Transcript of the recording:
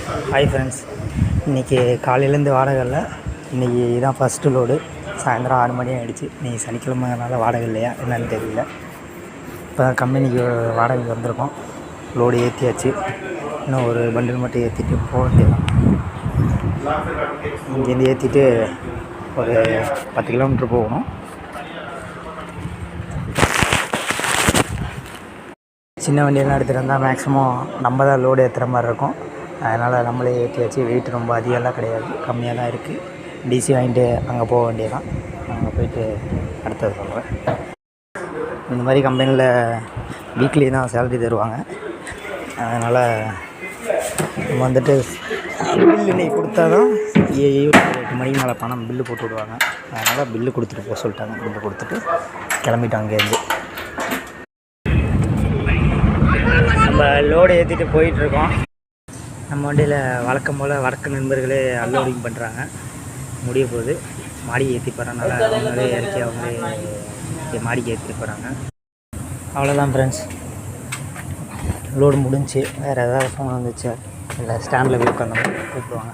Hi friends, இன்றைக்கி காலையிலேருந்து வாடகை இல்லை. இன்றைக்கி இதான் ஃபஸ்ட்டு லோடு. சாயந்தரம் 6 மணி ஆகிடுச்சு. இன்றைக்கி சனிக்கிழமைனால வாடகை இல்லையா என்னன்னு தெரியல. இப்போ தான் கம்பெனிக்கு வாடகைக்கு வந்திருக்கோம். லோடு ஏற்றியாச்சு. இன்னும் ஒரு பண்டில் மட்டும் ஏற்றிட்டு போக வேண்டியதான். இங்கேருந்து ஏற்றிட்டு ஒரு 10 கிலோமீட்ரு போகணும். சின்ன வண்டியெல்லாம் எடுத்துகிட்டு வந்தால் மேக்ஸிமம் நம்ம தான் லோடு ஏற்றுற மாதிரி இருக்கும். அதனால் நம்மளே ஏற்றியாச்சு. வெயிட் ரொம்ப அதிகம்லாம் கிடையாது, கம்மியாக தான் இருக்குது. டிசி வாங்கிட்டு அங்கே போக வேண்டியதான். அங்கே போய்ட்டு அடுத்தது சொல்கிறேன். இந்த மாதிரி கம்பெனியில் வீக்லி தான் சேலரி தருவாங்க. அதனால் நம்ம வந்துட்டு பில்லு இன்னைக்கு கொடுத்தா தான் 8 மணிக்கு மேலே பணம் பில்லு போட்டு விடுவாங்க. அதனால் பில்லு கொடுத்துட்டு போக சொல்லிட்டாங்க. பில்லு கொடுத்துட்டு கிளம்பிட்டோம் அங்கேருந்து. நம்ம லோடு ஏற்றிட்டு போயிட்டுருக்கோம். நம்ம வண்டியில் வழக்கம் போல் வடக்கு நண்பர்களே அன்லோடிங் பண்ணுறாங்க. முடிய போகுது. மாடிக்கு ஏற்றி போகிறனால அவங்களே இறக்கி அவங்களே மாடிக்கு ஏற்றிட்டு போகிறாங்க. அவ்வளோதான் ஃப்ரெண்ட்ஸ், லோடு முடிஞ்சு. வேறு ஏதாவது ஃபோன் வந்துச்சு இல்லை ஸ்டாண்டில் போய் உட்காந்தோம் கூப்பிடுவாங்க.